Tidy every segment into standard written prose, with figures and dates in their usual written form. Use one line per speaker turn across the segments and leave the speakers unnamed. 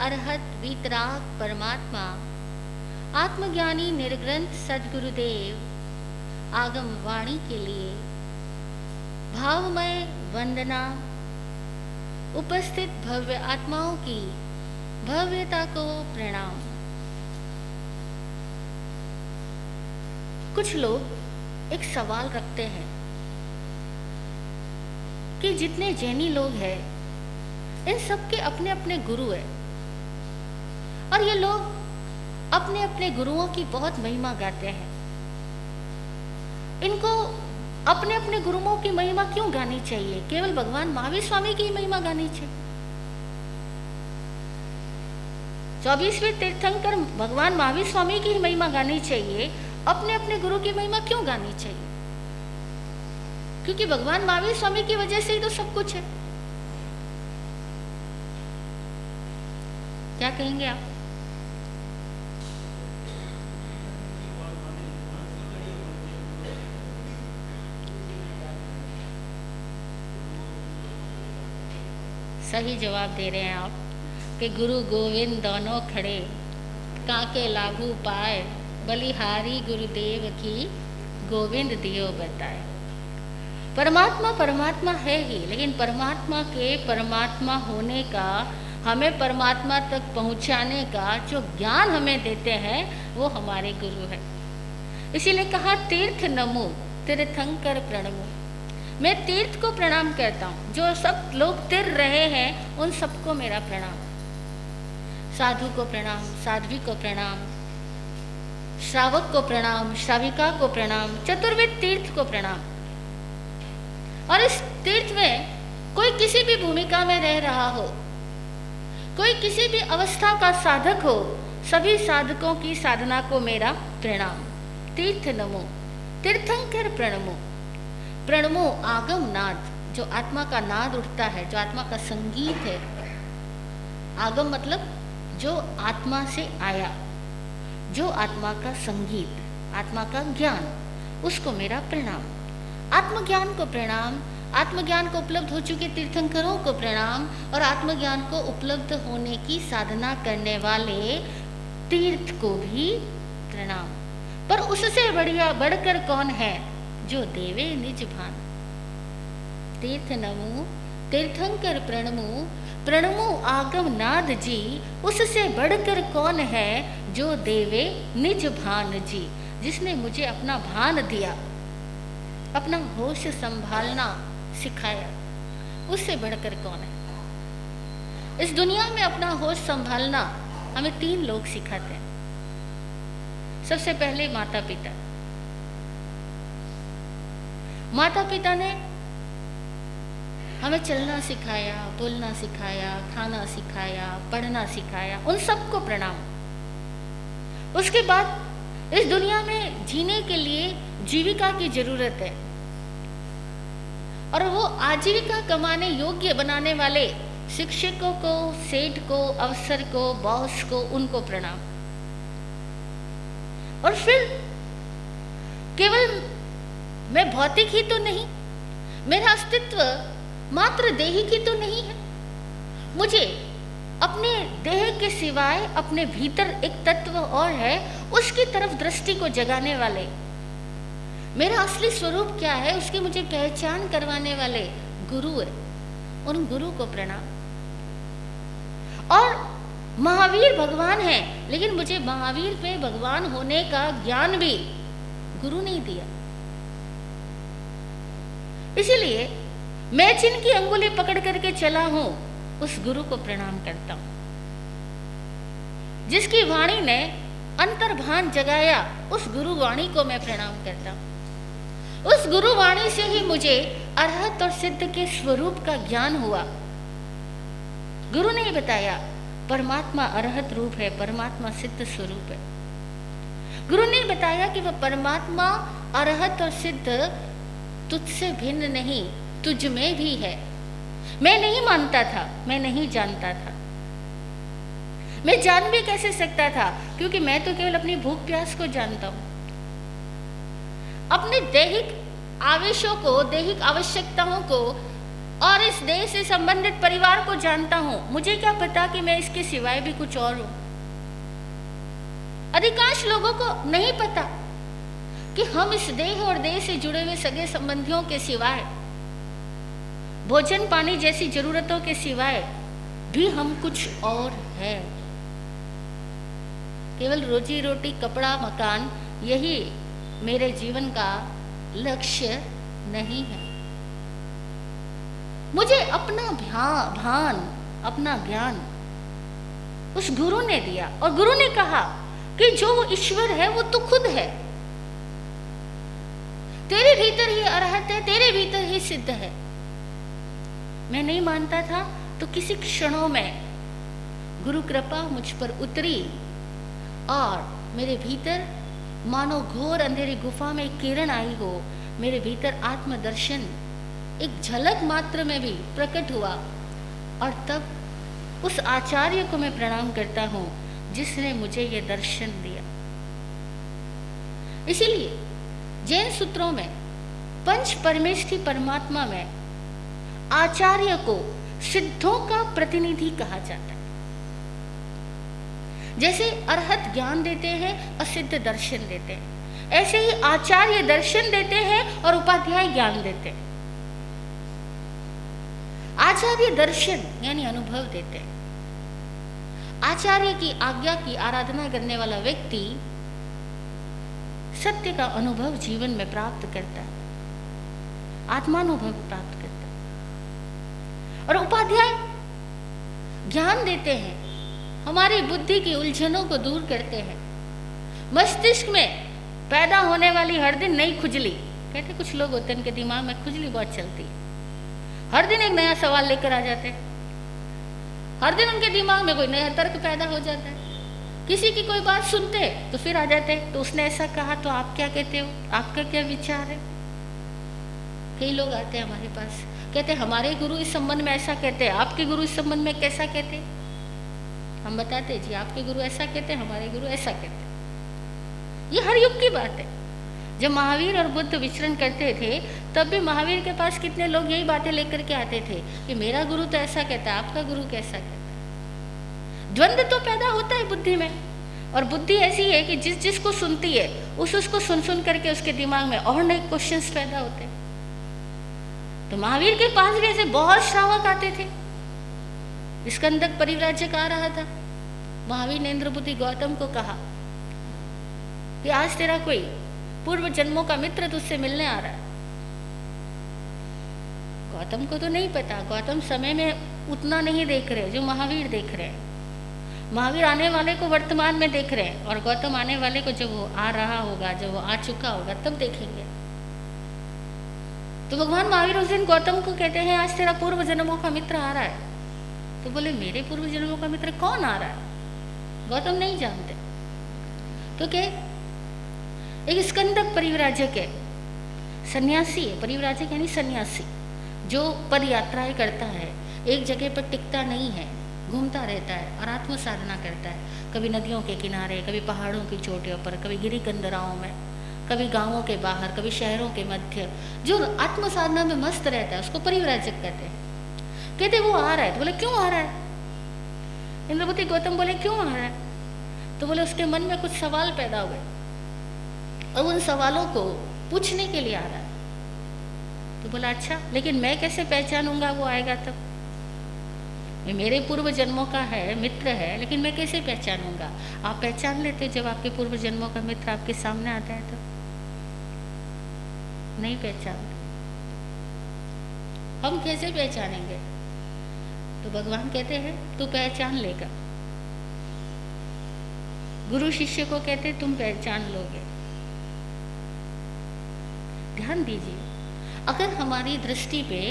अरहत वीतराग परमात्मा आत्मज्ञानी निर्ग्रंथ सद्गुरुदेव आगम वाणी के लिए भावमय वंदना। उपस्थित भव्य आत्माओं की भव्यता को प्रणाम। कुछ लोग एक सवाल रखते हैं कि जितने जैनी लोग हैं इन सबके अपने अपने गुरु हैं और ये लोग अपने अपने गुरुओं की बहुत महिमा गाते हैं। इनको अपने अपने गुरुओं की महिमा क्यों गानी चाहिए? केवल भगवान महावीर स्वामी की महिमा गानी चाहिए? 24वें तीर्थंकर भगवान महावीर स्वामी की महिमा गानी चाहिए, अपने अपने गुरु की महिमा क्यों गानी चाहिए? क्योंकि भगवान महावीर स्वामी की वजह से ही तो सब कुछ है। क्या कहेंगे आप? सही जवाब दे रहे हैं आप कि गुरु गोविंद दोनों खड़े काके लागू पाए, बलिहारी गुरुदेव की गोविंद दियो बताए। परमात्मा परमात्मा है ही, लेकिन परमात्मा के परमात्मा होने का, हमें परमात्मा तक पहुंचाने का जो ज्ञान हमें देते हैं वो हमारे गुरु है। इसीलिए कहा तीर्थ नमो तीर्थंकर प्रणमो। मैं तीर्थ को प्रणाम करता हूँ, जो सब लोग तिर रहे हैं उन सबको मेरा प्रणाम। साधु को प्रणाम, साध्वी को प्रणाम, श्रावक को प्रणाम, श्राविका को प्रणाम, चतुर्वेद तीर्थ को प्रणाम। और इस तीर्थ में कोई किसी भी भूमिका में रह रहा हो, कोई किसी भी अवस्था का साधक हो, सभी साधकों की साधना को मेरा प्रणाम। तीर्थ नमो तीर्थंकर प्रणमो। प्रणमो आगम नाद, जो आत्मा का नाद उठता है, जो आत्मा का संगीत है। आगम मतलब जो आत्मा से आया, जो आत्मा का संगीत, आत्मा का ज्ञान, उसको मेरा प्रणाम। आत्मज्ञान को प्रणाम, आत्मज्ञान को उपलब्ध हो चुके तीर्थंकरों को प्रणाम, और आत्मज्ञान को उपलब्ध होने की साधना करने वाले तीर्थ को भी प्रणाम। पर उससे बढ़कर कौन है? जो देवे निज भान। तीर्थ नमो तीर्थंकर प्रणमो, प्रणमो आगम नाद जी। उससे बढ़कर कौन है? जो देवे निज भान जी, जिसने मुझे अपना भान दिया, अपना होश संभालना सिखाया। उससे बढ़कर कौन है? इस दुनिया में अपना होश संभालना हमें 3 लोग सिखाते हैं। सबसे पहले माता पिता। माता पिता ने हमें चलना सिखाया, बोलना सिखाया, खाना सिखाया, पढ़ना सिखाया, उन सबको प्रणाम। उसके बाद इस दुनिया में जीने के लिए जीविका की जरूरत है, और वो आजीविका कमाने योग्य बनाने वाले शिक्षकों को, सेठ को, अफसर को, बॉस को, उनको प्रणाम। और फिर केवल मैं भौतिक ही तो नहीं, मेरा अस्तित्व मात्र देहिक ही तो नहीं है। मुझे अपने देह के सिवाय अपने भीतर एक तत्व और है, उसकी तरफ दृष्टि को जगाने वाले, मेरा असली स्वरूप क्या है उसकी मुझे पहचान करवाने वाले गुरु है। उन गुरु को प्रणाम। और महावीर भगवान है, लेकिन मुझे महावीर पे भगवान होने का ज्ञान भी गुरु नहीं दिया। इसीलिए मैं जिनकी अंगुली पकड़ करके चला हूं उस गुरु को प्रणाम करता हूं। जिसकी वाणी ने अंतर्भान जगाया, उस गुरु वाणी को मैं प्रणाम करता हूं। उस गुरु वाणी से ही मुझे अरहत और सिद्ध के स्वरूप का ज्ञान हुआ। गुरु ने बताया परमात्मा अरहत रूप है, परमात्मा सिद्ध स्वरूप है। गुरु ने बताया कि वह परमात्मा अरहत और सिद्ध तुझसे भिन्न नहीं, तुझ में भी है। मैं नहीं मानता था, मैं नहीं जानता था। मैं जान भी कैसे सकता था? क्योंकि मैं तो केवल अपनी भूख प्यास को जानता हूं, अपने दैहिक आवेशों को, दैहिक आवश्यकताओं को और इस देह से संबंधित परिवार को जानता हूं, मुझे क्या पता कि मैं इसके सिवाय भी कुछ और हूं। अधिकांश लोगों को नहीं पता कि हम इस देह और देह से जुड़े हुए सगे संबंधियों के सिवाय, भोजन पानी जैसी जरूरतों के सिवाय भी हम कुछ और है। केवल रोजी रोटी, कपड़ा, मकान यही मेरे जीवन का लक्ष्य नहीं है। मुझे अपना भान, अपना ज्ञान उस गुरु ने दिया और गुरु ने कहा कि जो वो ईश्वर है वो तो खुद है, तेरे भीतर ही अरहत है, तेरे भीतर ही सिद्ध है। मैं नहीं मानता था तो किसी क्षणों में गुरु कृपा मुझ पर उतरी और मेरे भीतर मानो घोर अंधेरी गुफा में एक किरण आई हो। मेरे भीतर आत्मदर्शन एक झलक मात्र में भी प्रकट हुआ और तब उस आचार्य को मैं प्रणाम करता हूं जिसने मुझे यह दर्शन दिया। इसीलिए जैन सूत्रों में पंच परमेष्ठी परमात्मा में आचार्य को सिद्धों का प्रतिनिधि कहा जाता है। जैसे अरहत ज्ञान देते हैं, असिद्ध दर्शन देते हैं, ऐसे ही आचार्य दर्शन देते हैं और उपाध्याय ज्ञान देते हैं। आचार्य दर्शन यानी अनुभव देते हैं। आचार्य की आज्ञा की आराधना करने वाला व्यक्ति सत्य का अनुभव जीवन में प्राप्त करता है, आत्मानुभव प्राप्त करता है। और उपाध्याय ज्ञान देते हैं, हमारी बुद्धि की उलझनों को दूर करते हैं। मस्तिष्क में पैदा होने वाली हर दिन नई खुजली, कहते कुछ लोग होते हैं उनके दिमाग में खुजली बहुत चलती है, हर दिन एक नया सवाल लेकर आ जाते हैं, हर दिन उनके दिमाग में कोई नया तर्क पैदा हो जाता है। किसी की कोई बात सुनते हैं तो फिर आ जाते हैं, तो उसने ऐसा कहा तो आप क्या कहते हो, आपका क्या विचार है। कई लोग आते हैं हमारे पास, कहते हैं हमारे गुरु इस संबंध में ऐसा कहते हैं, आपके गुरु इस संबंध में कैसा कहते हैं। हम बताते जी आपके गुरु ऐसा कहते हैं, हमारे गुरु ऐसा कहते हैं। ये हर युग की बात है। जब महावीर और बुद्ध विचरण करते थे तब भी महावीर के पास कितने लोग यही बातें लेकर के आते थे कि मेरा गुरु तो ऐसा कहता है, आपका गुरु कैसा कहता है। द्वंद्व तो पैदा होता है बुद्धि में, और बुद्धि ऐसी है कि जिस जिसको सुनती है उसको सुन सुन करके उसके दिमाग में और नए क्वेश्चंस पैदा होते हैं। तो महावीर के पास भी ऐसे बहुत श्रावक आते थे। स्कंदक परिव्राजक आ रहा था, महावीर ने इंद्रबुद्धि गौतम को कहा कि आज तेरा कोई पूर्व जन्मों का मित्र तुझसे मिलने आ रहा है। गौतम को तो नहीं पता, गौतम समय में उतना नहीं देख रहे जो महावीर देख रहे हैं। महावीर आने वाले को वर्तमान में देख रहे हैं और गौतम आने वाले को जब वो आ रहा होगा, जब वो आ चुका होगा तब देखेंगे। तो भगवान महावीर उस दिन गौतम को कहते हैं आज तेरा पूर्व जन्मों का मित्र आ रहा है। तो बोले मेरे पूर्व जन्मों का मित्र कौन आ रहा है, गौतम नहीं जानते। तो क्या एक स्कंदक परिव्राजक है, सन्यासी है। परिव्राजक यानी सन्यासी जो पद यात्राएं करता है, एक जगह पर टिकता नहीं है, घूमता रहता है और आत्म साधना करता है। कभी नदियों के किनारे, कभी पहाड़ों की चोटियों पर, कभी गिरी कंदराओं में, कभी गांवों के बाहर, कभी शहरों के मध्य, जो आत्म साधना में मस्त रहता है उसको परिव्राजक कहते हैं। कहते वो आ रहा है। तो बोले क्यों आ रहा है। इंद्रबुद्धि गौतम बोले क्यों आ रहा है। तो बोले उसके मन में कुछ सवाल पैदा हुए और उन सवालों को पूछने के लिए आ रहा है। तो बोला अच्छा, लेकिन मैं कैसे पहचानूंगा वो आएगा तब। मेरे पूर्व जन्मों का है, मित्र है, लेकिन मैं कैसे पहचानूंगा। आप पहचान लेते जब आपके पूर्व जन्मों का मित्र आपके सामने आता है तो नहीं पहचानते। हम कैसे पहचानेंगे। तो भगवान कहते हैं तू पहचान लेगा। गुरु शिष्य को कहते तुम पहचान लोगे। ध्यान दीजिए, अगर हमारी दृष्टि पे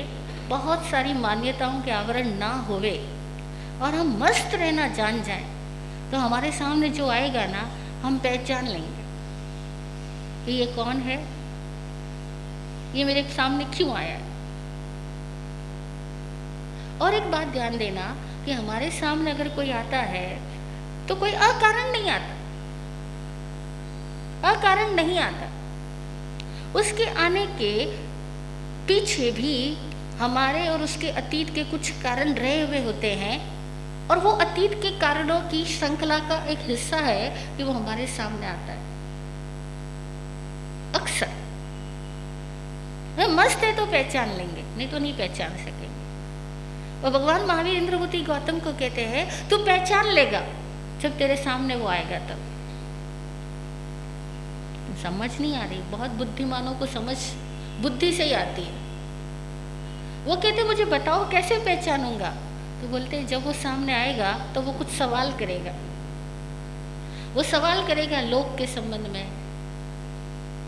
बहुत सारी मान्यताओं के आवरण ना होवे और हम मस्त रहना जान जाएं, तो हमारे सामने जो आएगा ना हम पहचान लेंगे कि ये कौन है, ये मेरे सामने क्यों आया है। और एक बात ध्यान देना कि हमारे सामने अगर कोई आता है तो कोई अकारण नहीं आता, अकारण नहीं आता। उसके आने के पीछे भी हमारे और उसके अतीत के कुछ कारण रहे हुए होते हैं, और वो अतीत के कारणों की श्रृंखला का एक हिस्सा है कि वो हमारे सामने आता है। अक्सर मस्त है तो पहचान लेंगे, नहीं तो नहीं पहचान सकेंगे। और भगवान महावीर इंद्रभूति गौतम को कहते हैं तू पहचान लेगा जब तेरे सामने वो आएगा तब। समझ नहीं आ रही, बहुत बुद्धिमानों को समझ बुद्धि से ही आती है। वो कहते मुझे बताओ कैसे पहचानूंगा, तो बोलते जब वो सामने आएगा तो वो कुछ सवाल करेगा। वो सवाल करेगा लोक के संबंध में,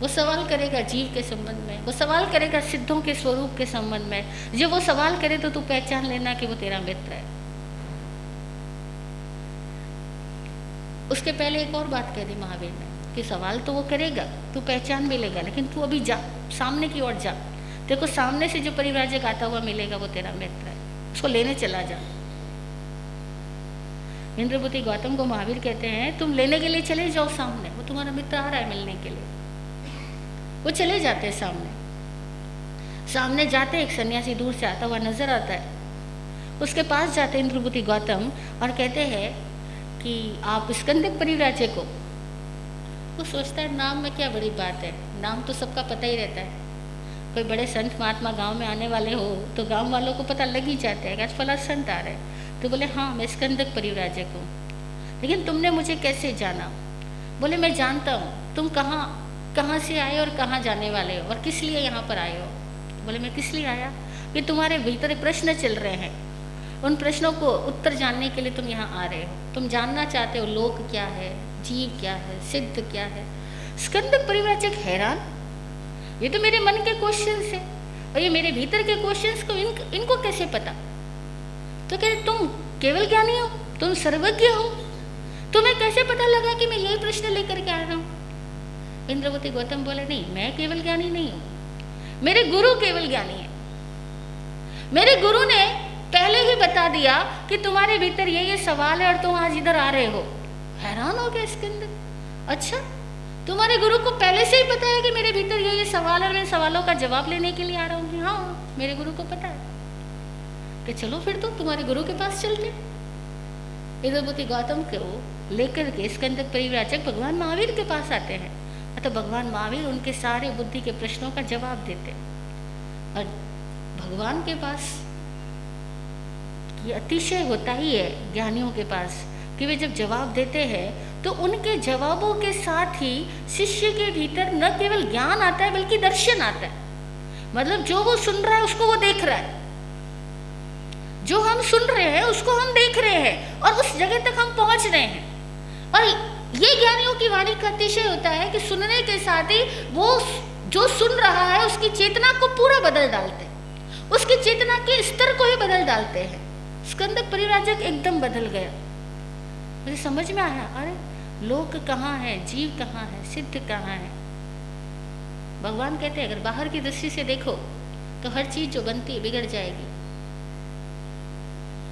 वो सवाल करेगा जीव के संबंध में, वो सवाल करेगा सिद्धों के स्वरूप के संबंध में। जब वो सवाल करे तो तू पहचान लेना कि वो तेरा मित्र है। उसके पहले एक और बात कह दी महावीर ने कि सवाल तो वो करेगा, तू पहचान भी लेगा, लेकिन तू अभी जा, सामने की ओर जा। देखो सामने से जो परिव्राजक आता हुआ मिलेगा वो तेरा मित्र है, उसको लेने चला जा। इंद्रभूति गौतम को महावीर कहते हैं तुम लेने के लिए चले जाओ सामने, वो तुम्हारा मित्र आ रहा है मिलने के लिए। वो चले जाते हैं सामने जाते एक सन्यासी दूर से आता हुआ नजर आता है। उसके पास जाते इंद्रभूति गौतम और कहते हैं कि आप स्कंदक परिव्राजक को। वो सोचता है नाम में क्या बड़ी बात है, नाम तो सबका पता ही रहता है। कोई बड़े संत महात्मा गांव में आने वाले हो तो गांव वालों को पता लग ही जाता है कि आज फला संत आ रहे। तो बोले हाँ मैं स्कंदक परिव्राजक हूँ, लेकिन तुमने मुझे कैसे जाना? बोले मैं जानता हूँ तुम कहाँ से आए और कहाँ जाने वाले हो और किस लिए यहाँ पर आए हो। बोले मैं किस लिए आया कि तुम्हारे भीतर प्रश्न चल रहे हैं, उन प्रश्नों को उत्तर जानने के लिए तुम यहाँ आ रहे हो। तुम जानना चाहते हो लोक क्या है, जीव क्या है, सिद्ध क्या है। स्कंदक परिव्राजक हैरान, ये तो मेरे मन के क्वेश्चंस है और ये मेरे भीतर के क्वेश्चंस को इनको कैसे पता? तो कहते तुम केवल ज्ञानी हो, तुम सर्वज्ञ हो, तुम्हें कैसे पता लगा कि मैं यही प्रश्न लेकर के आ रहा हूँ? इंद्रभूति गौतम बोले नहीं मैं केवल ज्ञानी नहीं हूँ, मेरे गुरु केवल ज्ञानी है। मेरे गुरु ने पहले ही बता दिया कि तुम्हारे भीतर ये सवाल है और तुम आज इधर आ रहे हो। हैरान हो गया इसके अंदर, अच्छा तुम्हारे गुरु को पहले से ही पता है कि मेरे भीतर ये सवाल है और मैं सवालों का जवाब लेने के लिए आ रहा हूँ? हाँ मेरे गुरु को पता है। कि चलो फिर तो तुम्हारे गुरु के पास चलते। इंद्रभूति गौतम को लेकर के स्कंदक परिव्राजक भगवान महावीर के पास आते हैं। तो भगवान महावीर उनके सारे बुद्धि के प्रश्नों का जवाब देते। और भगवान के पास ये अतिशय होता ही है ज्ञानियों के पास कि वे जब जवाब देते हैं तो उनके जवाबों के साथ ही शिष्य के भीतर न केवल ज्ञान आता है बल्कि दर्शन आता है। मतलब जो वो सुन रहा है उसको वो देख रहा है, जो हम सुन रहे हैं उसको हम देख रहे हैं और उस जगह तक हम पहुंच रहे हैं। और ये ज्ञानियों की वाणी का अतिशय होता है कि सुनने के साथ ही वो जो सुन रहा है उसकी चेतना को पूरा बदल डालते हैं, उसकी चेतना के स्तर को ही बदल डालते हैं। स्कंदक परिव्राजक एकदम बदल गया, मुझे समझ में आया अरे लोक कहाँ है, जीव कहाँ है, सिद्ध कहाँ है। भगवान कहते हैं अगर बाहर की दृष्टि से देखो तो हर चीज जो बनती है बिगड़ जाएगी,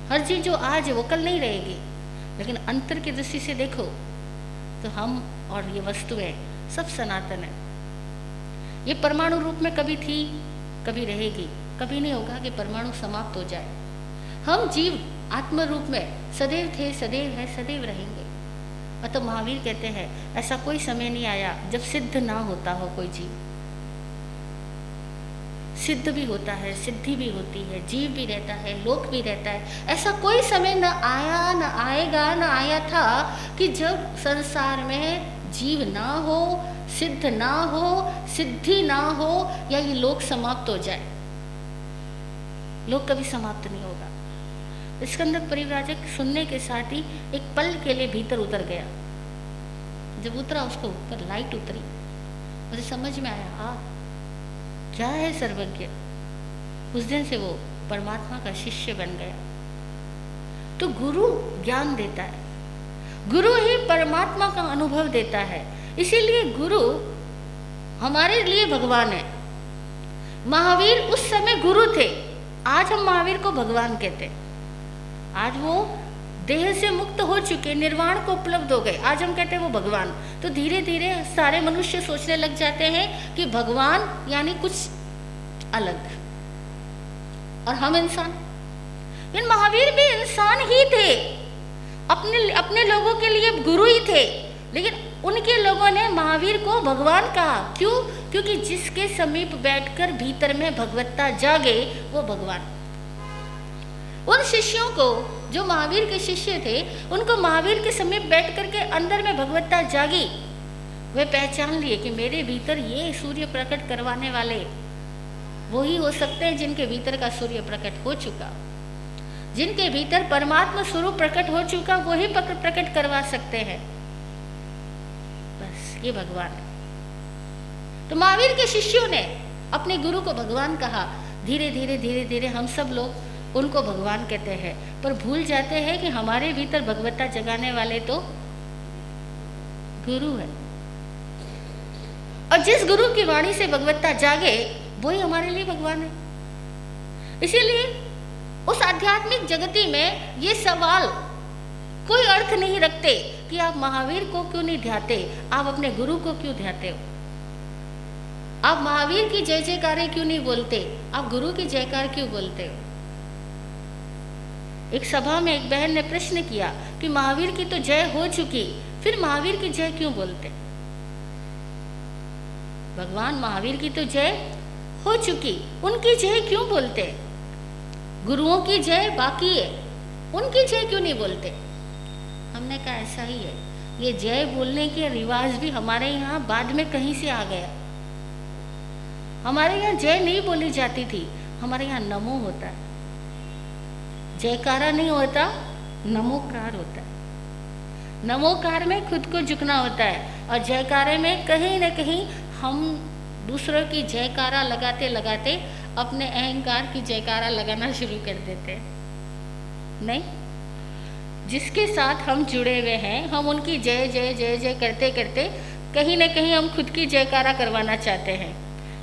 हर चीज जो आज है वो कल नहीं रहेगी। लेकिन अंतर की दृष्टि से देखो तो हम और ये वस्तुएं सब सनातन है। ये परमाणु रूप में कभी थी कभी रहेगी, कभी नहीं होगा कि परमाणु समाप्त हो जाए। हम जीव आत्म रूप में सदैव थे, सदैव है, सदैव रहेंगे। अतः महावीर कहते हैं ऐसा कोई समय नहीं आया जब सिद्ध ना होता हो कोई जीव। सिद्ध भी होता है, सिद्धि भी होती है, जीव भी रहता है, लोक भी रहता है। ऐसा कोई समय न आया, न आएगा, न आया था कि जब संसार में जीव ना हो, सिद्ध ना हो, सिद्धि ना हो या ये लोक समाप्त हो जाए। लोक कभी समाप्त नहीं होगा। स्कंदक परिव्राजक सुनने के साथ ही एक पल के लिए भीतर उतर गया। जब उतरा उसको ऊपर लाइट उतरी, मुझे समझ में आया क्या है सर्वज्ञ। उस दिन से वो परमात्मा का शिष्य बन गया। तो गुरु ज्ञान देता है, गुरु ही परमात्मा का अनुभव देता है। इसीलिए गुरु हमारे लिए भगवान है। महावीर उस समय गुरु थे, आज हम महावीर को भगवान कहते हैं। आज वो देह से मुक्त हो चुके, निर्वाण को उपलब्ध हो गए, आज हम कहते हैं वो भगवान। तो धीरे धीरे सारे मनुष्य सोचने लग जाते हैं कि भगवान यानी कुछ अलग, और हम इंसान। इन महावीर भी इंसान ही थे, अपने अपने लोगों के लिए गुरु ही थे, लेकिन उनके लोगों ने महावीर को भगवान कहा। क्यों? क्योंकि जिसके समीप बैठकर भीतर में भगवत्ता जागे वो भगवान। उन शिष्यों को, जो महावीर के शिष्य थे, उनको महावीर के समीप बैठ करके अंदर में भगवत्ता जागी। वे पहचान लिए कि मेरे भीतर ये सूर्य प्रकट करवाने वाले वही हो सकते हैं जिनके भीतर का सूर्य प्रकट हो चुका, जिनके भीतर परमात्मा स्वरूप प्रकट हो चुका, वही प्रकट करवा सकते हैं। बस ये भगवान है। तो महावीर के शिष्यों ने अपने गुरु को भगवान कहा। धीरे धीरे धीरे धीरे हम सब लोग उनको भगवान कहते हैं, पर भूल जाते हैं कि हमारे भीतर भगवत्ता जगाने वाले तो गुरु है। और जिस गुरु की वाणी से भगवत्ता जागे वही हमारे लिए भगवान है। इसीलिए उस आध्यात्मिक जगती में ये सवाल कोई अर्थ नहीं रखते कि आप महावीर को क्यों नहीं ध्याते, आप अपने गुरु को क्यों ध्याते हो, आप महावीर की जय जयकारे क्यों नहीं बोलते, आप गुरु की जयकार क्यों बोलते हो। एक सभा में एक बहन ने प्रश्न किया कि महावीर की तो जय हो चुकी, फिर महावीर की जय क्यों बोलते। भगवान महावीर की तो जय हो चुकी, उनकी जय क्यों बोलते। गुरुओं की जय बाकी है, उनकी जय क्यों नहीं बोलते। हमने कहा ऐसा ही है, ये जय बोलने के रिवाज भी हमारे यहाँ बाद में कहीं से आ गया। हमारे यहाँ जय नहीं बोली जाती थी, हमारे यहाँ नमो होता है। जयकारा नहीं होता, नमोकार होता है। नमोकार में खुद को झुकना होता है, और जयकारे में कहीं न कहीं हम दूसरों की जयकारा लगाते लगाते अपने अहंकार की जयकारा लगाना शुरू कर देते हैं। नहीं, जिसके साथ हम जुड़े हुए हैं, हम उनकी जय जय जय जय करते करते कहीं न कहीं हम खुद की जयकारा करवाना चाहते हैं।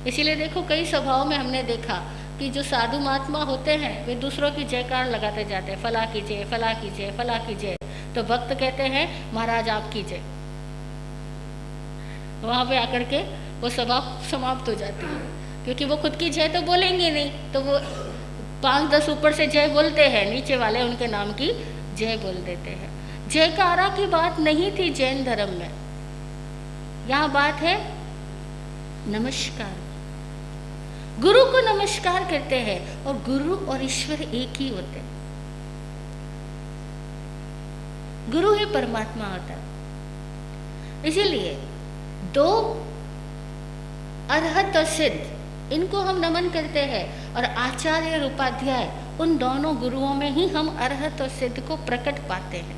इसीलिए देखो, कई सभाओं में हमने देखा कि जो साधु महात्मा होते हैं वे दूसरों की जयकार लगाते जाते हैं, फला की जय, फला की जय, फला की जय। तो भक्त कहते हैं महाराज आपकी जय। वहाँ पे आकर के वो सभा समाप्त हो जाती है, क्योंकि वो खुद की जय तो बोलेंगे नहीं, तो वो 5-10 ऊपर से जय बोलते हैं, नीचे वाले उनके नाम की जय बोल देते हैं। जयकारा की बात नहीं थी जैन धर्म में, यहाँ बात है नमस्कार। गुरु को नमस्कार करते हैं, और गुरु और ईश्वर एक ही होते हैं। गुरु ही परमात्मा होता है। इसीलिए दो अरहत और सिद्ध, इनको हम नमन करते हैं, और आचार्य और उपाध्याय, उन दोनों गुरुओं में ही हम अरहत और सिद्ध को प्रकट पाते हैं।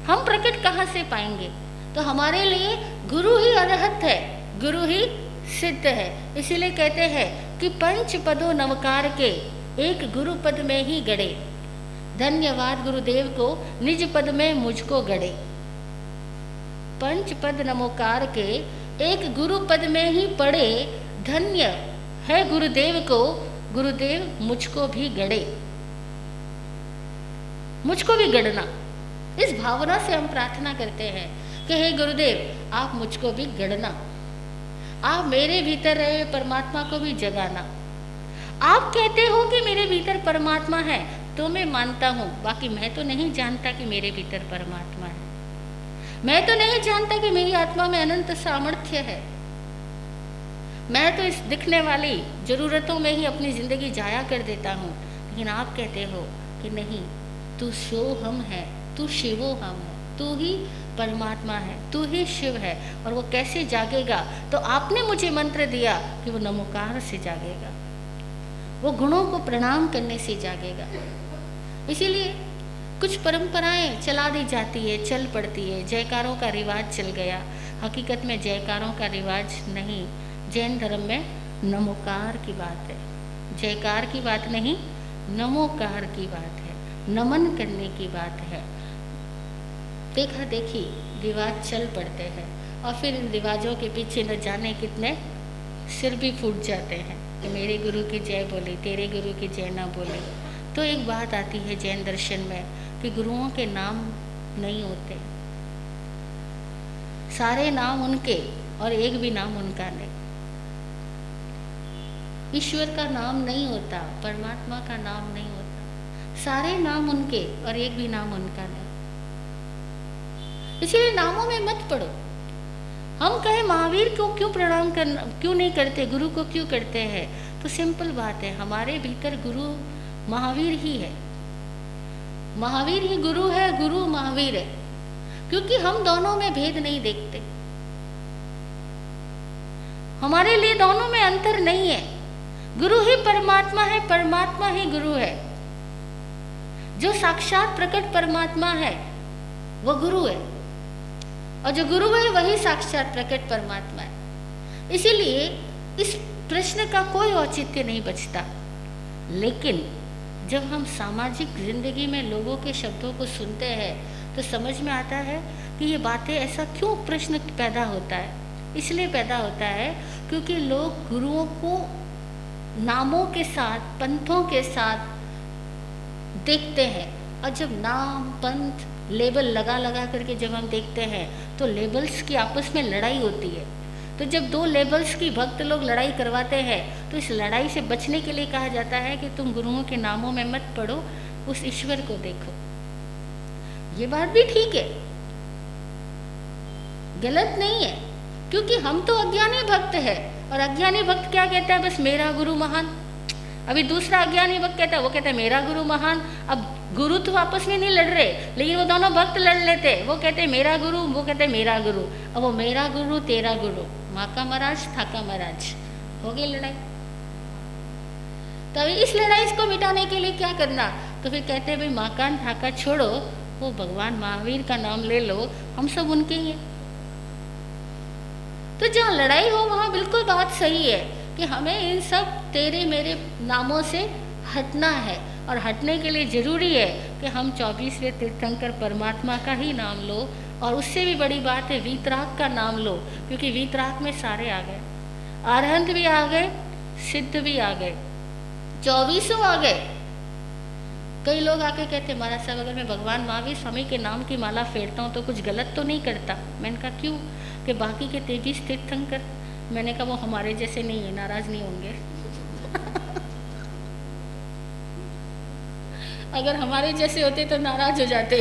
हम प्रकट कहाँ से पाएंगे? तो हमारे लिए गुरु ही अरहत है, गुरु ही सिद्ध है। इसीलिए कहते हैं कि पंच पदों नवकार के एक गुरु पद में ही गड़े, धन्यवाद गुरुदेव को निज पद में मुझको गड़े। पंच पद नमोकार के एक गुरु पद में ही पड़े, धन्य है गुरुदेव को, गुरुदेव मुझको भी गड़े। मुझको भी गढ़ना, इस भावना से हम प्रार्थना करते हैं कि हे गुरुदेव आप मुझको भी गढ़ना, आप मेरे भीतर रहे हुए परमात्मा को भी जगाना। आप कहते हो कि मेरे भीतर परमात्मा है, तो मैं मानता हूँ, बाकी मैं तो नहीं जानता कि मेरे भीतर परमात्मा है। मैं तो नहीं जानता कि मेरी आत्मा में अनंत सामर्थ्य है। मैं तो इस दिखने वाली जरूरतों में ही अपनी जिंदगी जाया कर देता हूँ, लेकिन आप कहते हो कि नहीं, तू सोहम है, तू शिवोहम है, तू ही परमात्मा है, तू ही शिव है। और वो कैसे जागेगा? तो आपने मुझे मंत्र दिया कि वो नमोकार से जागेगा, वो गुणों को प्रणाम करने से जागेगा। इसीलिए कुछ परंपराएं चला दी जाती है, चल पड़ती है, जयकारों का रिवाज चल गया। हकीकत में जयकारों का रिवाज नहीं, जैन धर्म में नमोकार की बात है, जयकार की बात नहीं, नमोकार की बात है, नमन करने की बात है। देखा देखी रिवाज चल पड़ते हैं, और फिर इन रिवाजों के पीछे न जाने कितने सिर भी फूट जाते हैं कि मेरे गुरु की जय बोली, तेरे गुरु की जय ना बोली। तो एक बात आती है जैन दर्शन में कि गुरुओं के नाम नहीं होते, सारे नाम उनके और एक भी नाम उनका नहीं। ईश्वर का नाम नहीं होता, परमात्मा का नाम नहीं होता। सारे नाम उनके और एक भी नाम उनका नहीं। इसलिए नामों में मत पड़ो। हम कहे महावीर को क्यों प्रणाम करना, क्यों नहीं करते, गुरु को क्यों करते हैं, तो सिंपल बात है, हमारे भीतर गुरु महावीर ही है। महावीर ही गुरु है, गुरु महावीर है, क्योंकि हम दोनों में भेद नहीं देखते। हमारे लिए दोनों में अंतर नहीं है। गुरु ही परमात्मा है, परमात्मा ही गुरु है। जो साक्षात प्रकट परमात्मा है वो गुरु है, और जो गुरु है वही साक्षात प्रकट परमात्मा है। इसीलिए इस प्रश्न का कोई औचित्य नहीं बचता। लेकिन जब हम सामाजिक जिंदगी में लोगों के शब्दों को सुनते हैं तो समझ में आता है कि ये बातें, ऐसा क्यों प्रश्न पैदा होता है। इसलिए पैदा होता है क्योंकि लोग गुरुओं को नामों के साथ, पंथों के साथ देखते हैं। और जब नाम, पंथ, लेबल लगा लगा करके जब हम देखते हैं तो लेबल्स की आपस में लड़ाई होती है। तो जब दो लेबल्स की भक्त लोग लड़ाई करवाते हैं तो इस लड़ाई से बचने के लिए कहा जाता है कि तुम गुरुओं के नामों में मत पढ़ो, उस ईश्वर को देखो। ये बात भी ठीक है, गलत नहीं है, क्योंकि हम तो अज्ञानी भक्त है। और अज्ञानी भक्त क्या कहता है, बस मेरा गुरु महान। अभी दूसरा अज्ञानी भक्त कहता है, वो कहता है मेरा गुरु महान। अब गुरु तो आपस में नहीं लड़ रहे, लेकिन वो दोनों भक्त लड़ लेते। वो कहते हैं मेरा गुरु, वो कहते हैं मेरा गुरु। अब वो मेरा गुरु तेरा गुरु, माँ का महाराज थाका महाराज, हो गई लड़ाई। तो इस लड़ाई को मिटाने के लिए क्या करना, तो फिर कहते हैं भाई माकान थाका छोड़ो, वो भगवान महावीर का नाम ले लो, हम सब उनके ही हैं। तो जहाँ लड़ाई हो वहाँ बिल्कुल बात सही है कि हमें इन सब तेरे मेरे नामों से हटना है। और हटने के लिए ज़रूरी है कि हम 24वें तीर्थंकर परमात्मा का ही नाम लो। और उससे भी बड़ी बात है वीतराग का नाम लो, क्योंकि वीतराग में सारे आ गए, अरहंत भी आ गए, सिद्ध भी आ गए, 24 आ गए। कई लोग आके कहते महाराज साहब अगर मैं भगवान महावीर स्वामी के नाम की माला फेरता हूँ तो कुछ गलत तो नहीं करता। मैंने कहा क्यों, कि बाकी के 23 तीर्थंकर, मैंने कहा वो हमारे जैसे नहीं है, नाराज नहीं होंगे। अगर हमारे जैसे होते तो नाराज हो जाते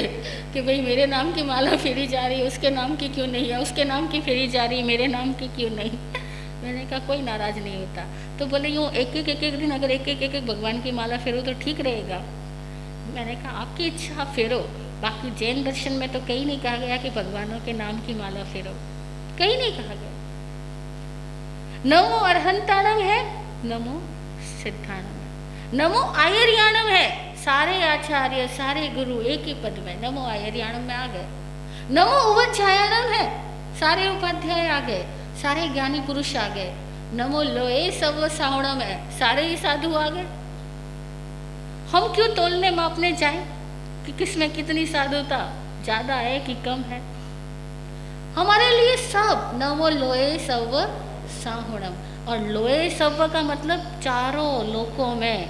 कि भाई मेरे नाम की माला फेरी जा रही है, उसके नाम की क्यों नहीं है, उसके नाम की फेरी जा रही है, मेरे नाम की क्यों नहीं। मैंने कहा कोई नाराज नहीं होता। तो बोले यूँ एक एक दिन अगर एक एक भगवान की माला फेरो तो ठीक रहेगा। मैंने कहा आपकी इच्छा आप फेरो, बाकी जैन दर्शन में तो कहीं नहीं कहा गया कि भगवानों के नाम की माला फेरो, कहीं नहीं कहा गया। नमो अरहंताणम है, नमो सिद्धाणम है, नमो आयर्याणम है, सारे आचार्य सारे गुरु एक ही पद में, नमो आयर्याणम में आ गए। नमो उपाध्यायाणम है, सारे उपाध्याय आ गए, सारे ज्ञानी पुरुष आ गए। नमो लोए सब सावणम है, सारे ही साधु आ गए। हम क्यों तोलने मापने जाए कि किसमें कितनी साधुता ज्यादा है कि कम है। हमारे लिए सब नमो लोए सव साहुणम। और लोए सव का मतलब चारों लोकों में,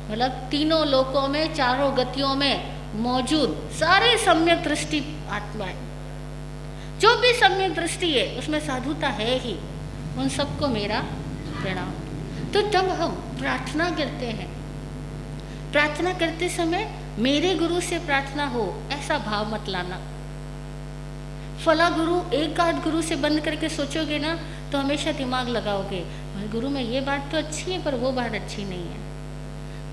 मतलब तीनों लोकों में, चारों गतियों में मौजूद सारे सम्यक दृष्टि आत्माएं, जो भी सम्यक दृष्टि है उसमें साधुता है ही, उन सबको मेरा प्रणाम। तो जब हम प्रार्थना करते हैं, प्रार्थना करते समय मेरे गुरु से प्रार्थना हो ऐसा भाव मत लाना। फला गुरु, एक आध गुरु से बंद करके सोचोगे ना तो हमेशा दिमाग लगाओगे गुरु में ये बात तो अच्छी है पर वो बात अच्छी नहीं है,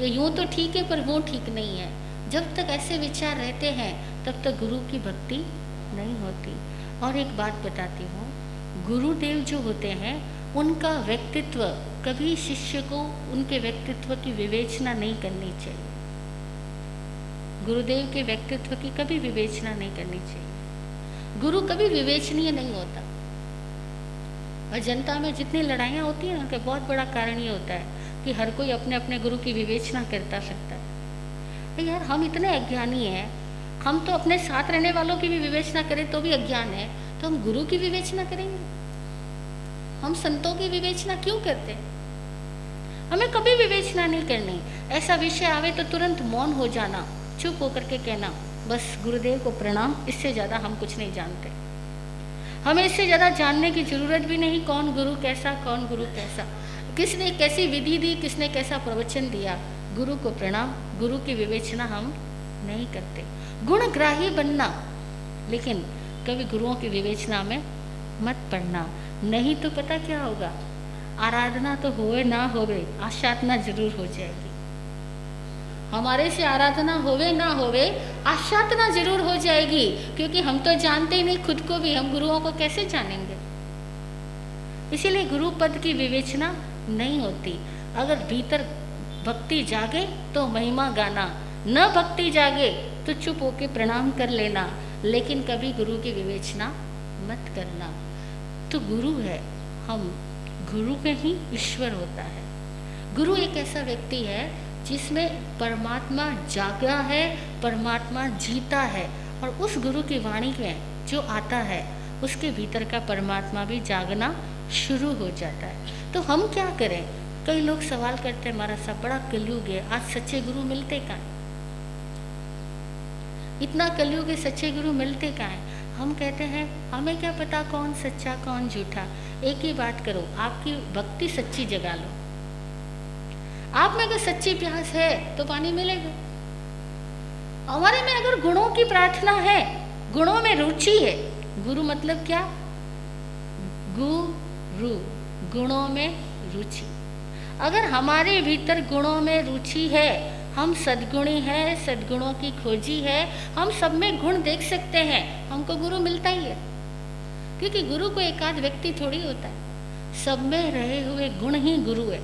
ये यूँ तो ठीक है पर वो ठीक नहीं है। जब तक ऐसे विचार रहते हैं तब तक गुरु की भक्ति नहीं होती। और एक बात बताती हूँ, गुरुदेव जो होते हैं उनका व्यक्तित्व, कभी शिष्य को उनके व्यक्तित्व की विवेचना नहीं करनी चाहिए। गुरुदेव के व्यक्तित्व की कभी विवेचना नहीं करनी चाहिए। गुरु कभी विवेचनीय नहीं होता। और जनता में जितनी लड़ाइयाँ होती हैं उनका बहुत बड़ा कारण ये होता है कि हर कोई अपने अपने गुरु की विवेचना करता फिरता है। यार हम इतने अज्ञानी हैं, हम तो अपने साथ रहने वालों की भी विवेचना करें तो भी अज्ञान है, तो हम गुरु की विवेचना करेंगे? हम संतों की विवेचना क्यों करते? हमें कभी विवेचना नहीं करनी। ऐसा विषय आवे तो तुरंत मौन हो जाना, चुप होकर के कहना बस गुरुदेव को प्रणाम, इससे ज़्यादा हम कुछ नहीं जानते। हमें इससे ज़्यादा जानने की ज़रूरत भी नहीं, कौन गुरु कैसा, कौन गुरु कैसा। किसने कैसी विधि दी, किसने कैसा प्रवचन दिया, गुरु को प्रणाम। गुरु की विवेचना हम नहीं करते। गुणग्राही बनना, लेकिन कभी गुरुओं की विवेचना में मत पड़ना, नहीं तो पता क्या होगा, आराधना तो होवे ना होवे, आशातना जरूर हो जाएगी। हमारे से आराधना होवे ना होवे, आशातना जरूर हो जाएगी, क्योंकि हम तो जानते ही नहीं खुद को भी, हम गुरुओं को कैसे जानेंगे। इसीलिए गुरु पद की विवेचना नहीं होती। अगर भीतर भक्ति जागे तो महिमा गाना, न भक्ति जागे तो चुप होके प्रणाम कर लेना, लेकिन कभी गुरु की विवेचना मत करना। तो गुरु है, हम गुरु में ही ईश्वर होता है। गुरु एक ऐसा व्यक्ति है जिसमें परमात्मा जागा है, परमात्मा जीता है, और उस गुरु की वाणी में जो आता है उसके भीतर का परमात्मा भी जागना शुरू हो जाता है। तो हम क्या करें? कई लोग सवाल करते हैं, हमारा सब बड़ा कलयुग है, आज सच्चे गुरु मिलते कहाँ? इतना कलयुग है, सच्चे गुरु मिलते कहाँ हैं? हम कहते हैं हमें क्या पता कौन सच्चा कौन झूठा। एक ही बात करो, आपकी भक्ति सच्ची जगा लो। आप में अगर सच्ची प्यास है तो पानी मिलेगा। हमारे में अगर गुणों की प्रार्थना है, गुणों में रुचि है, गुरु मतलब क्या? गुरु, गुणों में रुचि। अगर हमारे भीतर गुणों में रुचि है, हम सद्गुणी हैं, सद्गुणों की खोजी है, हम सब में गुण देख सकते हैं, हमको गुरु मिलता ही है। क्योंकि गुरु को एक आध व्यक्ति थोड़ी होता है, सब में रहे हुए गुण ही गुरु है।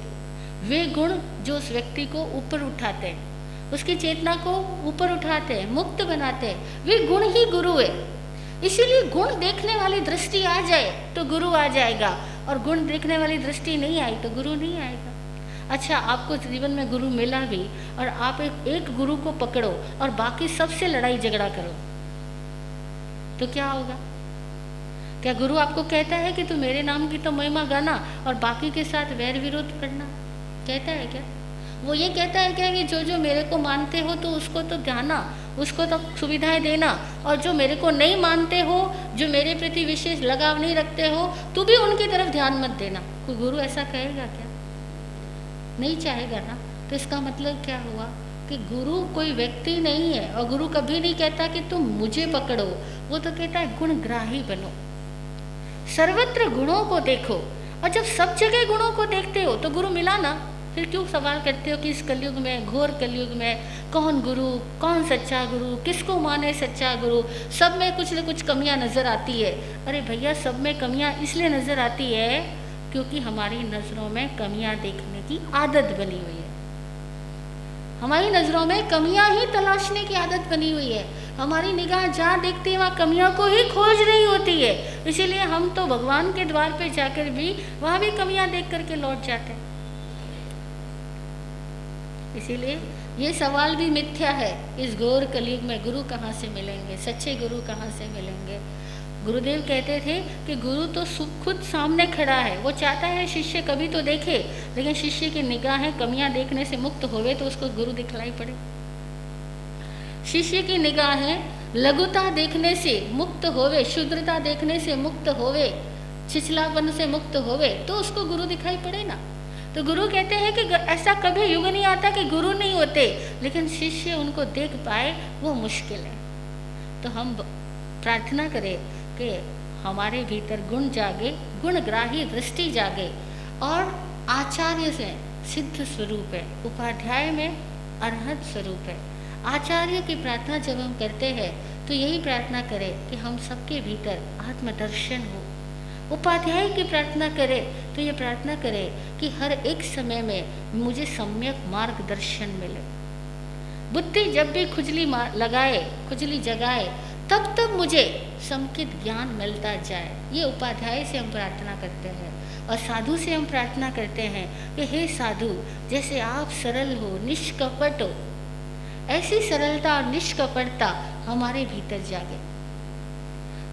वे गुण जो उस व्यक्ति को ऊपर उठाते हैं, उसकी चेतना को ऊपर उठाते हैं, मुक्त बनाते हैं, वे गुण ही गुरु है। इसीलिए गुण देखने वाली दृष्टि आ जाए तो गुरु आ जाएगा, और गुण देखने वाली दृष्टि नहीं आई तो गुरु नहीं आएगा। अच्छा, आपको जीवन में गुरु मिला भी और आप एक गुरु को पकड़ो और बाकी सबसे लड़ाई झगड़ा करो तो क्या होगा? क्या गुरु आपको कहता है कि तू मेरे नाम की तो महिमा गाना और बाकी के साथ वैर विरोध करना? कहता है क्या? वो ये कहता है क्या कि जो जो मेरे को मानते हो तो उसको तो ध्याना, उसको तो सुविधाएं देना, और जो मेरे को नहीं मानते हो, जो मेरे प्रति विशेष लगाव नहीं रखते हो, तू भी उनकी तरफ ध्यान मत देना। कोई गुरु ऐसा कहेगा क्या? नहीं चाहेगा ना। तो इसका मतलब क्या हुआ कि गुरु कोई व्यक्ति नहीं है, और गुरु कभी नहीं कहता कि तुम मुझे पकड़ो, वो तो कहता है गुणग्राही बनो, सर्वत्र गुणों को देखो। और जब सब जगह गुणों को देखते हो तो गुरु मिला ना, फिर क्यों सवाल करते हो कि इस कलयुग में, घोर कलयुग में कौन गुरु, कौन सच्चा गुरु, किसको माने सच्चा गुरु? सब में कुछ न कुछ कमियां नजर आती है। अरे भैया, सब में कमियां इसलिए नजर आती है क्योंकि हमारी नजरों में कमियां देखने की आदत बनी हुई है। हमारी नजरों में कमियां ही तलाशने की आदत बनी हुई है। हमारी निगाह जहाँ देखती है वहाँ कमियों को ही खोज रही होती है। इसीलिए हम तो भगवान के द्वार पे जाकर भी वहाँ भी कमियां देख करके लौट जाते हैं। इसीलिए ये सवाल भी मिथ्या है। इस घोर कलयुग में गुरु कहाँ से मिलेंगे, सच्चे गुरु कहाँ से मिलेंगे? गुरुदेव कहते थे कि गुरु तो खुद सामने खड़ा है, वो चाहता है शिष्य कभी तो देखे, लेकिन शिष्य की निगाहें कमियां देखने से मुक्त होवे तो उसको गुरु दिखलाई पड़े। शिष्य की निगाहें लघुता देखने से मुक्त होवे, शुद्रता देखने से मुक्त होवे, छिछलापन से मुक्त होवे तो उसको गुरु दिखाई पड़े ना। तो गुरु कहते हैं कि ऐसा कभी युग नहीं आता कि गुरु नहीं होते, लेकिन शिष्य उनको देख पाए वो मुश्किल है। तो हम प्रार्थना करें कि हमारे भीतर गुण जागे, गुणग्राही दृष्टि जागे, और आचार्य से सिद्ध स्वरूप है, उपाध्याय में अरहत स्वरूप है। आचार्य की प्रार्थना जब हम करते हैं तो यही प्रार्थना करें कि हम सबके भीतर आत्मदर्शन हो। उपाध्याय की प्रार्थना करें तो ये प्रार्थना करें कि हर एक समय में मुझे सम्यक मार्गदर्शन मिले। बुद्धि जब भी खुजली लगाए, खुजली जगाए, तब तब मुझे समुचित ज्ञान मिलता जाए। ये उपाध्याय से हम प्रार्थना करते हैं। और साधु से हम प्रार्थना करते हैं कि हे साधु, जैसे आप सरल हो, निष्कपट हो, ऐसी सरलता और निष्कपटता हमारे भीतर जागे।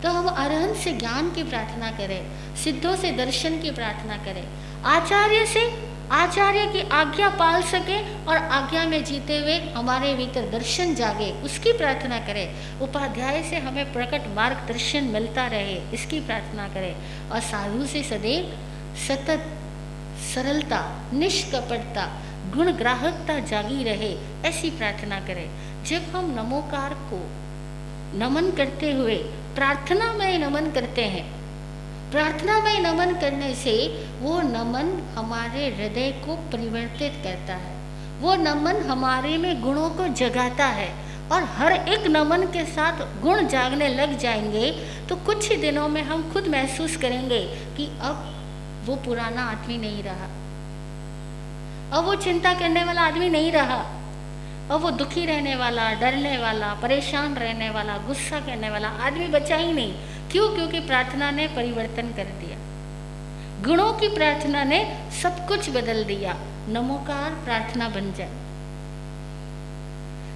तो हम अरहंत से ज्ञान की प्रार्थना करें, सिद्धों से दर्शन की प्रार्थना करें, आचार्य से आचार्य की आज्ञा पाल सके और आज्ञा में जीते हुए हमारे भीतर दर्शन जागे, उसकी प्रार्थना करें। उपाध्याय से हमें प्रकट मार्गदर्शन मिलता रहे, इसकी प्रार्थना करें। और साधु से सदैव सतत सरलता, निष्कपटता, गुण ग्राहकता जागी रहे, ऐसी प्रार्थना करें। जब हम नमोकार को नमन करते हुए प्रार्थना में नमन करते हैं, प्रार्थना में नमन करने से वो नमन हमारे हृदय को परिवर्तित करता है, वो नमन हमारे में गुणों को जगाता है, और हर एक नमन के साथ गुण जागने लग जाएंगे तो कुछ ही दिनों में हम खुद महसूस करेंगे कि अब वो पुराना आदमी नहीं रहा, अब वो चिंता करने वाला आदमी नहीं रहा, अब वो दुखी रहने वाला, डरने वाला, परेशान रहने वाला, गुस्सा करने वाला आदमी बचा ही नहीं। क्यों? क्योंकि प्रार्थना ने परिवर्तन कर दिया, गुणों की प्रार्थना ने सब कुछ बदल दिया। नमोकार प्रार्थना बन जाए,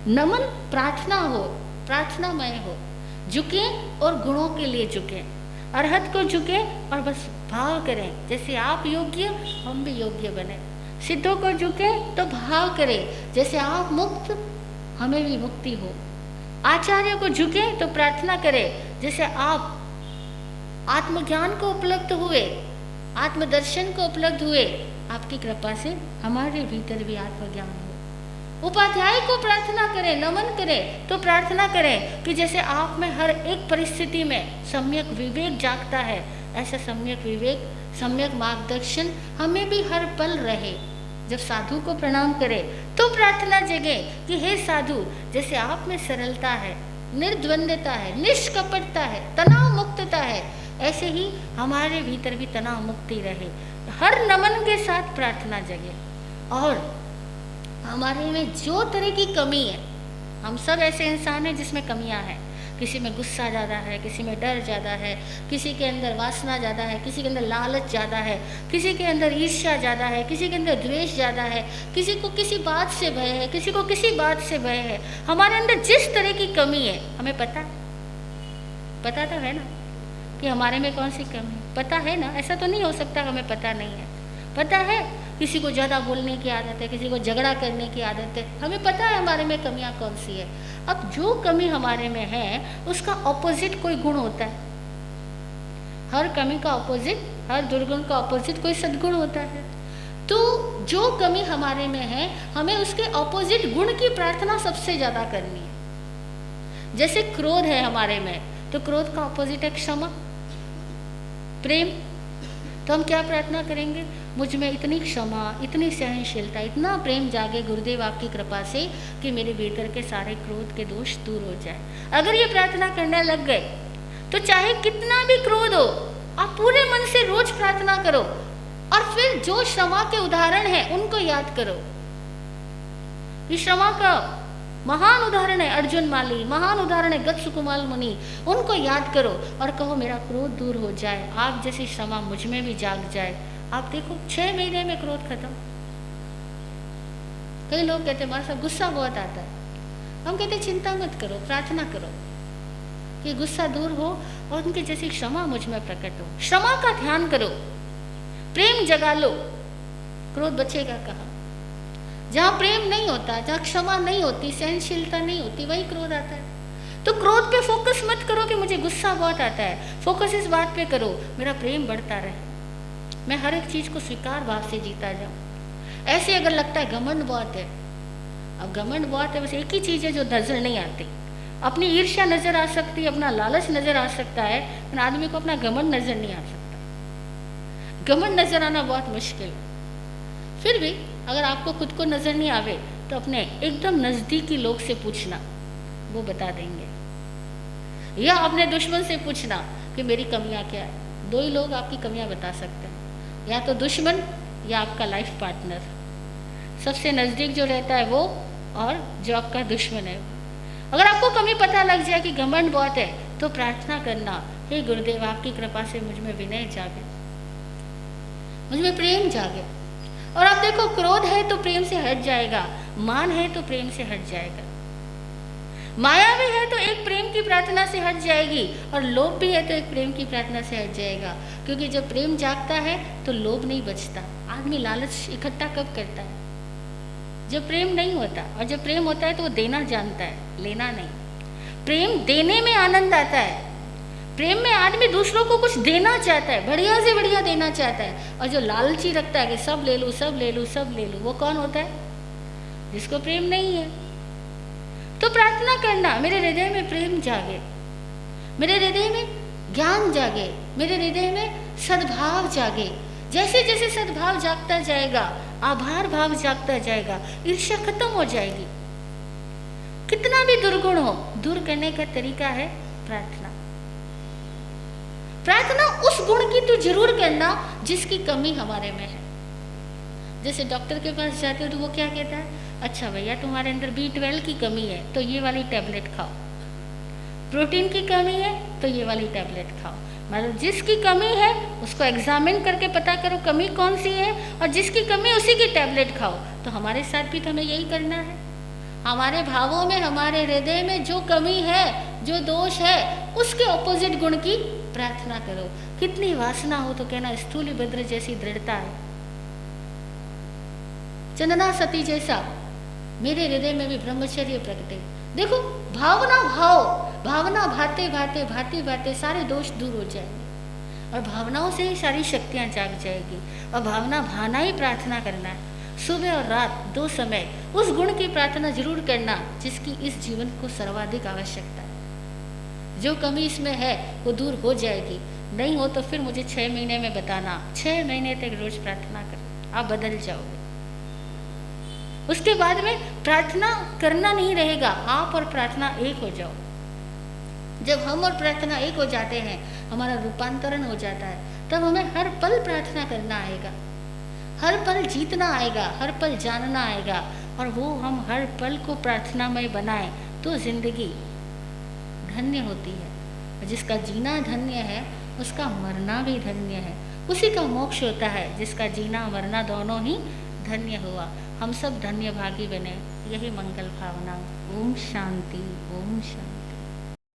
नमन प्रार्थना हो, प्रार्थनामय हो, झुके और गुणों के लिए झुके, अरहत को झुके और बस भाव करें जैसे आप योग्य हम भी योग्य बने। सिद्धों को झुके तो भाव करें जैसे आप मुक्त हमें भी मुक्ति हो। आचार्य को झुके तो प्रार्थना करें जैसे आप आत्मज्ञान को उपलब्ध हुए, आत्मदर्शन को उपलब्ध हुए, आपकी कृपा से हमारे भीतर भी आत्मज्ञान हो। उपाध्याय को प्रार्थना करें, नमन करें तो प्रार्थना करें कि जैसे आप में हर एक परिस्थिति में सम्यक विवेक जागता है, ऐसा सम्यक विवेक, सम्यक मार्गदर्शन हमें भी हर पल रहे। जब साधु को प्रणाम करें तो प्रार्थना जगे कि हे साधु, जैसे आप में सरलता है, निर्द्वंदता है, निष्कपटता है, तनाव मुक्तता है, ऐसे ही हमारे भीतर भी तनाव मुक्ति रहे। हर नमन के साथ प्रार्थना जगे। और हमारे में जो तरह की कमी है, हम सब ऐसे इंसान हैं जिसमें कमियां हैं। किसी में गुस्सा ज़्यादा है, किसी में डर ज़्यादा है, किसी के अंदर वासना ज़्यादा है, किसी के अंदर लालच ज़्यादा है, किसी के अंदर ईर्ष्या ज़्यादा है, किसी के अंदर द्वेष ज़्यादा है, किसी को किसी बात से भय है, किसी को किसी बात से भय है। हमारे अंदर जिस तरह की कमी है हमें पता तो है ना कि हमारे में कौन सी कमी, पता है ना। ऐसा तो नहीं हो सकता हमें पता नहीं है, पता है। किसी को ज़्यादा बोलने की आदत है, किसी को झगड़ा करने की आदत है, हमें पता है हमारे में कमियां कौन सी है। अब जो कमी हमारे में है उसका ऑपोजिट कोई गुण होता है। हर कमी का ऑपोजिट, हर दुर्गुण का ऑपोजिट कोई सद्गुण होता है। तो जो कमी हमारे में है हमें उसके ऑपोजिट गुण की प्रार्थना सबसे ज़्यादा करनी है। जैसे क्रोध है हमारे में तो क्रोध का ऑपोजिट है क्षमा, प्रेम। तो हम क्या प्रार्थना करेंगे? मुझ में इतनी क्षमा, इतनी सहनशीलता, इतना प्रेम जागे गुरुदेव आपकी कृपा से कि मेरे भीतर के सारे क्रोध के दोष दूर हो जाए। अगर ये प्रार्थना करने लग गए तो चाहे कितना भी क्रोध हो, आप पूरे मन से रोज प्रार्थना करो। और फिर जो क्षमा के उदाहरण हैं उनको याद करो। ये क्षमा का महान उदाहरण है अर्जुन माली, महान उदाहरण है गत सुकुमाल मुनि। उनको याद करो और कहो मेरा क्रोध दूर हो जाए, आप जैसी क्षमा मुझ में भी जाग जाए। आप देखो 6 महीने में क्रोध खत्म। कई लोग कहते हैं हमारे साथ गुस्सा बहुत आता है, हम कहते चिंता मत करो, प्रार्थना करो कि गुस्सा दूर हो और उनकी जैसी क्षमा मुझ में प्रकट हो। क्षमा का ध्यान करो, प्रेम जगा लो, क्रोध बचेगा कहाँ। जहाँ प्रेम नहीं होता, जहाँ क्षमा नहीं होती, सहनशीलता नहीं होती, वही क्रोध आता है। तो क्रोध पे फोकस मत करो कि मुझे गुस्सा बहुत आता है, फोकस इस बात पे करो मेरा प्रेम बढ़ता रहे, मैं हर एक चीज को स्वीकार भाव से जीता जाऊं। ऐसे अगर लगता है घमंड बहुत है, अब घमंड बहुत है बस एक ही चीज है जो नजर नहीं आती। अपनी ईर्ष्या नजर आ सकती है, अपना लालच नजर आ सकता है, लेकिन आदमी को अपना घमंड नजर नहीं आ सकता। घमंड नजर आना बहुत मुश्किल है। फिर भी अगर आपको खुद को नजर नहीं आवे तो अपने एकदम नजदीकी लोग से पूछना, वो बता देंगे। या अपने दुश्मन से पूछना कि मेरी कमियां क्या है। 2 ही लोग आपकी कमियां बता सकते हैं, या तो दुश्मन या आपका लाइफ पार्टनर। सबसे नज़दीक जो रहता है वो, और जो आपका दुश्मन है। अगर आपको कमी पता लग जाए कि घमंड बहुत है तो प्रार्थना करना, हे गुरुदेव आपकी कृपा से मुझ में विनय जागे, मुझ में प्रेम जागे। और आप देखो क्रोध है तो प्रेम से हट जाएगा, मान है तो प्रेम से हट जाएगा, माया भी है तो एक प्रेम की प्रार्थना से हट जाएगी, और लोभ भी है तो एक प्रेम की प्रार्थना से हट जाएगा। क्योंकि जब प्रेम जागता है तो लोभ नहीं बचता। आदमी लालच इकट्ठा कब करता है? जब प्रेम नहीं होता। और जब प्रेम होता है तो वो देना जानता है, लेना नहीं। प्रेम देने में आनंद आता है, प्रेम में आदमी दूसरों को कुछ देना चाहता है, बढ़िया से बढ़िया देना चाहता है। और जो लालची रखता है कि सब ले लूँ, सब ले लूँ, सब ले लूँ, वो कौन होता है? जिसको प्रेम नहीं है। तो प्रार्थना करना, मेरे हृदय में प्रेम जागे, मेरे हृदय में ज्ञान जागे, मेरे हृदय में सद्भाव जागे। जैसे जैसे सद्भाव जागता जाएगा, आभार भाव जागता जाएगा, ईर्ष्या खत्म हो जाएगी। कितना भी दुर्गुण हो, दूर करने का तरीका है प्रार्थना। प्रार्थना उस गुण की तो जरूर करना जिसकी कमी हमारे में है। जैसे डॉक्टर के पास जाते हो तो वो क्या कहता है, अच्छा भैया तुम्हारे अंदर B12 की कमी है तो ये वाली टैबलेट खाओ, प्रोटीन की कमी है तो ये वाली टैबलेट खाओ। मतलब जिसकी कमी है उसको एग्जामिन करके पता करो कमी कौन सी है, और जिसकी कमी उसी की टैबलेट खाओ। तो हमारे साथ भी तो हमें यही करना है। हमारे भावों में, हमारे हृदय में जो कमी है, जो दोष है, उसके ऑपोजिट गुण की प्रार्थना करो। कितनी वासना हो तो कहना स्थूल भद्र जैसी दृढ़ता है, चंदना सती जैसा मेरे हृदय में भी ब्रह्मचर्य प्रगटे। देखो भावना भावना भाते भाते भाते भाते सारे दोष दूर हो जाएंगे, और भावनाओं से ही सारी शक्तियां जाग जाएगी। और भावना भाना ही प्रार्थना करना है। सुबह और रात 2 समय उस गुण की प्रार्थना जरूर करना जिसकी इस जीवन को सर्वाधिक आवश्यकता है। जो कमी इसमें है वो दूर हो जाएगी। नहीं हो तो फिर मुझे 6 महीने में बताना। 6 महीने तक रोज प्रार्थना करो, आप बदल जाओगे। उसके बाद में प्रार्थना करना नहीं रहेगा, आप और प्रार्थना एक हो जाओ। जब हम और प्रार्थना एक हो जाते हैं, हमारा रूपांतरण हो जाता है, तब हमें हर पल प्रार्थना करना आएगा, हर पल जीतना आएगा, हर पल जानना आएगा। और वो हम हर पल को प्रार्थनामय बनाएं तो जिंदगी धन्य होती है। और जिसका जीना धन्य है उसका मरना भी धन्य है। उसी का मोक्ष होता है जिसका जीना मरना दोनों ही धन्य हुआ। हम सब धन्य भागी बने, यही मंगल भावना। ओम शांति, ओम शांति।